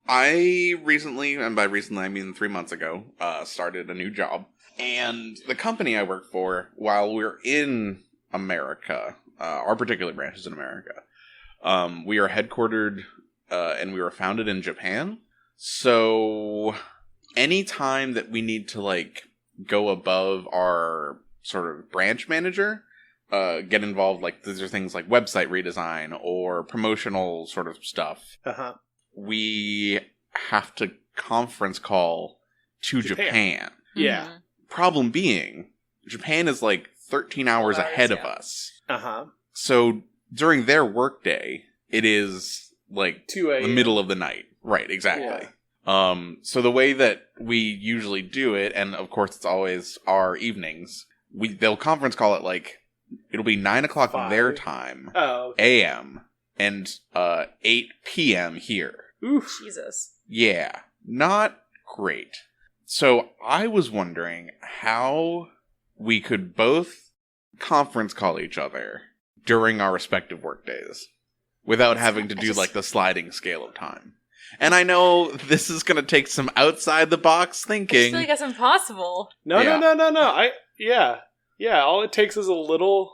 I recently, and by recently I mean 3 months ago, started a new job. And the company I work for, while we're in America, our particular branch is in America, we are headquartered and we were founded in Japan. So anytime that we need to like go above our sort of branch manager, get involved, like these are things like website redesign or promotional sort of stuff, we have to conference call to Japan. Yeah. Mm-hmm. Problem being, Japan is like 13 hours ahead of us. So during their workday, it is like 2 a.m. the middle of the night. Right, exactly. Yeah. So the way that we usually do it, and of course it's always our evenings, they'll conference call it like, it'll be 9 o'clock 5. their time, okay. a.m., and 8 p.m. here. Oof. Jesus. Yeah, not great. So I was wondering how we could both conference call each other during our respective workdays without having to do like the sliding scale of time. And I know this is going to take some outside the box thinking. I just feel like that's impossible. No. Yeah. All it takes is a little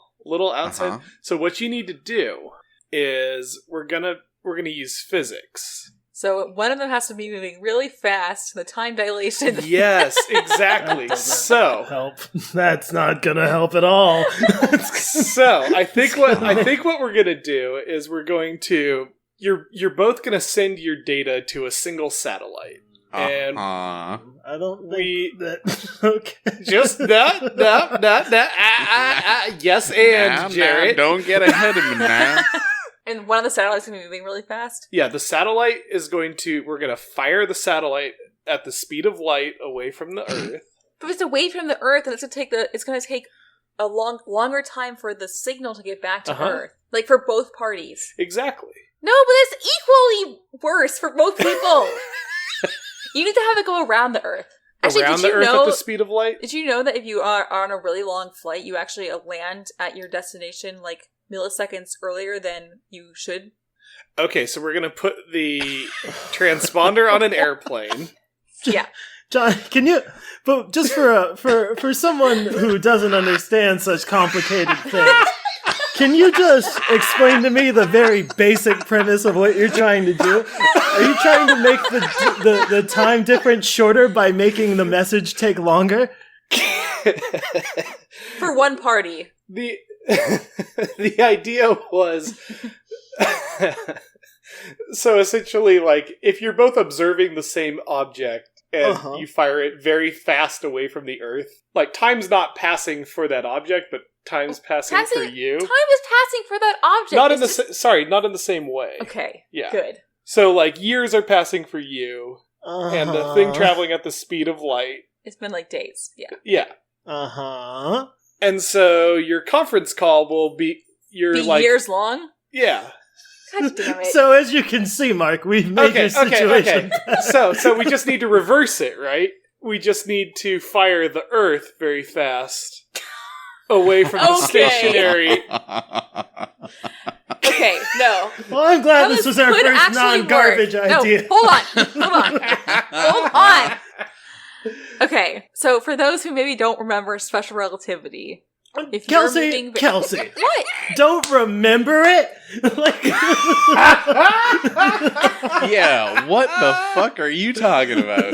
outside. So what you need to do is we're gonna use physics. So one of them has to be moving really fast. The time dilation. Yes, exactly. So help. That's not gonna help at all. So I think what we're gonna do is we're going to you're both gonna send your data to a single satellite. And I don't think that. Okay. Just that. Yes, and Jarrett. Don't get ahead of me now. And one of the satellites is going to be moving really fast? Yeah, the satellite is we're going to fire the satellite at the speed of light away from the Earth. But if it's away from the Earth, then it's going to take a longer time for the signal to get back to Earth. Like for both parties. Exactly. No, but it's equally worse for both people. You need to have it go around the Earth. Actually, around the Earth at the speed of light? Did you know that if you are on a really long flight, you actually land at your destination like milliseconds earlier than you should? Okay, so we're going to put the transponder on an airplane. Yeah. John, can you, but just for someone who doesn't understand such complicated things, can you just explain to me the very basic premise of what you're trying to do? Are you trying to make the time difference shorter by making the message take longer? For one party. The idea was so essentially like if you're both observing the same object and you fire it very fast away from the Earth, like time's not passing for that object, but time's passing for you. Time is passing for that object. Not in the same way. Okay. Yeah. Good. So like years are passing for you, and the thing traveling at the speed of light. It's been like days. Yeah. Yeah. And so your conference call will be years long? Yeah. God damn it. So as you can see, Mark, we've made your situation better. So we just need to reverse it, right? We just need to fire the Earth very fast away from the stationary. Okay, no. Well, I'm glad this was our first non-garbage idea. No, hold on. Okay, so for those who maybe don't remember special relativity, if Kelsey, what? Don't remember it? Yeah, what the fuck are you talking about?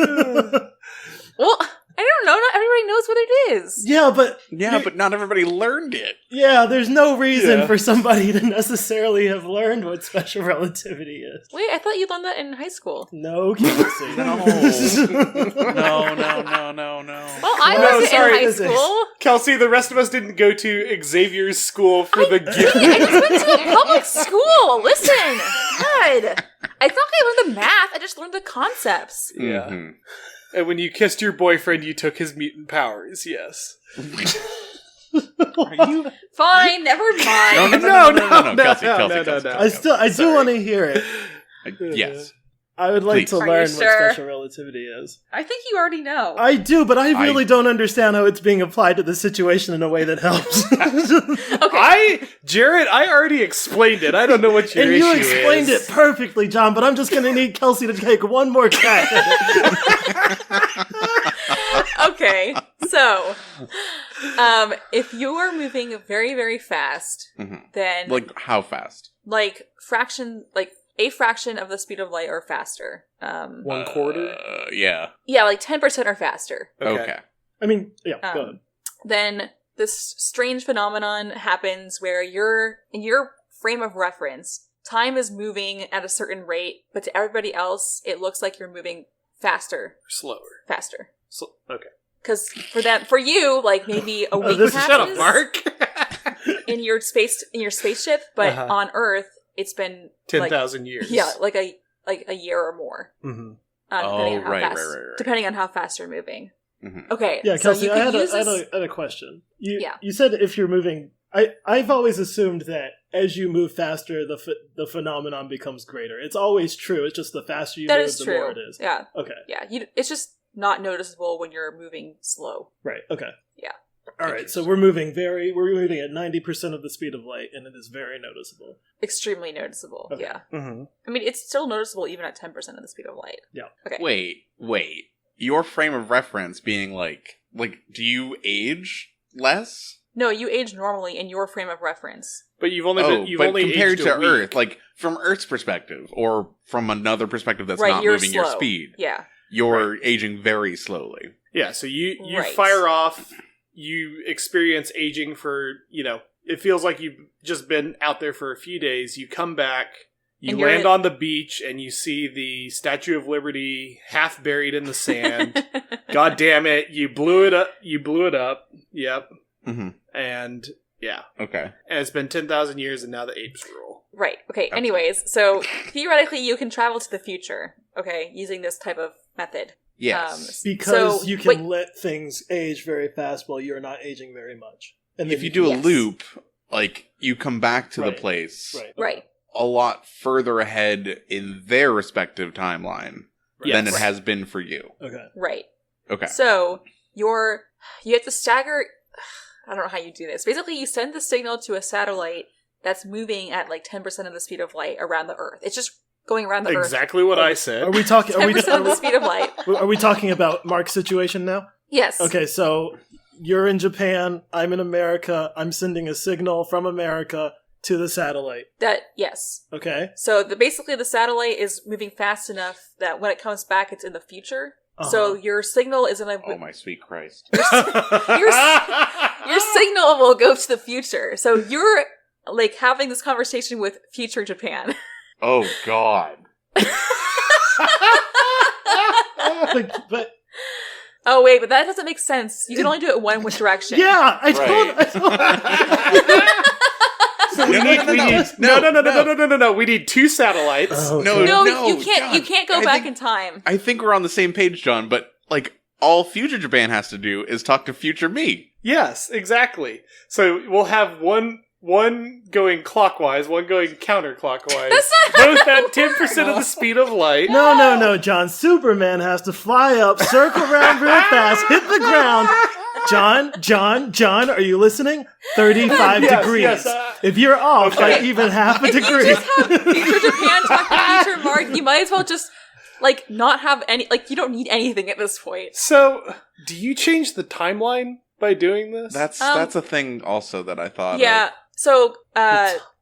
Well, I don't know. Not everybody knows what it is. Yeah, but not everybody learned it. Yeah, there's no reason for somebody to necessarily have learned what special relativity is. Wait, I thought you learned that in high school. No, Kelsey. No. Well, I was in high school. Kelsey, the rest of us didn't go to Xavier's school for the gift. I just went to a public school. Listen. God. I thought I learned the math. I just learned the concepts. Yeah. Mm-hmm. And when you kissed your boyfriend, you took his mutant powers, yes. Are you? Fine, never mind. No. Kelsey. I do want to hear it. Yes. I would like Please. to Are learn you what sure? special relativity is. I think you already know. I do, but I really don't understand how it's being applied to the situation in a way that helps. Okay. Jared, I already explained it. I don't know what your And issue you is. explained it perfectly, John, but I'm just going to need Kelsey to take one more crack at it. Okay, so if you are moving very, very fast, then Like, how fast? like a fraction of the speed of light or faster. 1/4? Yeah. Yeah, like 10% or faster. Okay. I mean, yeah, go ahead. Then this strange phenomenon happens where in your frame of reference, time is moving at a certain rate, but to everybody else, it looks like you're moving faster. Slower. Faster. Okay. Because for you, like maybe a week passes Shut up, Mark. in your spaceship, but on Earth, it's been 10,000 years. Yeah, like a year or more. Mm-hmm. Depending on how fast you're moving. Mm-hmm. Okay. Yeah, Kelsey, so I had a question. You Yeah. you said if you're moving, I've always assumed that as you move faster, the phenomenon becomes greater. It's always true. It's just the faster you that move, is the true. more it is. Yeah. Okay. Yeah. It's just not noticeable when you're moving slow. Right. Okay. Yeah. All right. So we're moving at 90% of the speed of light, and it is very noticeable. Extremely noticeable. Okay. Yeah. Mm-hmm. I mean, it's still noticeable even at 10% of the speed of light. Yeah. Okay. Wait. Your frame of reference being like, do you age less? No, you age normally in your frame of reference. But you've only compared aged to a week. Earth, like from Earth's perspective, or from another perspective that's Right, not you're moving your slow. speed, Yeah. you're aging very slowly. Yeah, so you Right. fire off, you experience aging for, it feels like you've just been out there for a few days. You come back, you And you're land on the beach, and you see the Statue of Liberty half buried in the sand. God damn it, you blew it up. Yep. Mm-hmm. And, yeah. Okay. And it's been 10,000 years, and now the apes rule. Right. Okay. Anyways, so theoretically, you can travel to the future. Okay, using this type of method. Yes. Because So, you can let things age very fast while you're not aging very much. And If you do a Yes. loop, like you come back to the Right. place Right. Right. a lot further ahead in their respective timeline than it Yes. has been for you. Okay. Right. Okay. So you have to stagger. I don't know how you do this. Basically, you send the signal to a satellite that's moving at like 10% of the speed of light around the Earth. It's just going around the Earth. Exactly what I said. Are we talking? 10% of the speed of light. Are we talking about Mark's situation now? Yes. Okay, so you're in Japan. I'm in America. I'm sending a signal from America to the satellite. Yes. Okay. So basically, the satellite is moving fast enough that when it comes back, it's in the future. So your signal is in a. Oh my sweet Christ. Your signal will go to the future. So you're like having this conversation with future Japan. Oh God. But Oh wait, but that doesn't make sense. You can only do it one direction. yeah, I told. So we need no. We need two satellites. Oh, No, No, you can't. John, You can't go I back think- in time. I think we're on the same page, John, but like all future Japan has to do is talk to future me. Yes, exactly. So we'll have one going clockwise, one going counterclockwise. That's not Both at 10% of the speed of light. No, John. Superman has to fly up, circle around real fast, hit the ground. John, are you listening? 35 Yes, degrees. yes, If you're off by even half a If you degree. just have future Japan talk to future Mark, you might as well just like not have any. Like you don't need anything at this point. So, do you change the timeline by doing this? That's a thing also that I thought Yeah. of. So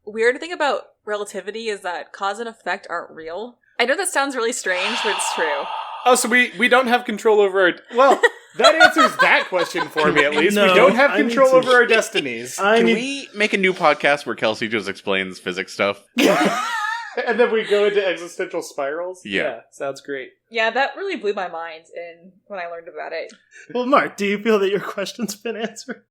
weird thing about relativity is that cause and effect aren't real. I know that sounds really strange, but it's true. Oh, so we don't have control over our... Well, that answers that question for me, at least. No, we don't have I need control to- over our destinies. I Can need- we make a new podcast where Kelsey just explains physics stuff? And then we go into existential spirals? Yeah. Sounds great. Yeah, that really blew my mind when I learned about it. Well, Mark, do you feel that your question's been answered?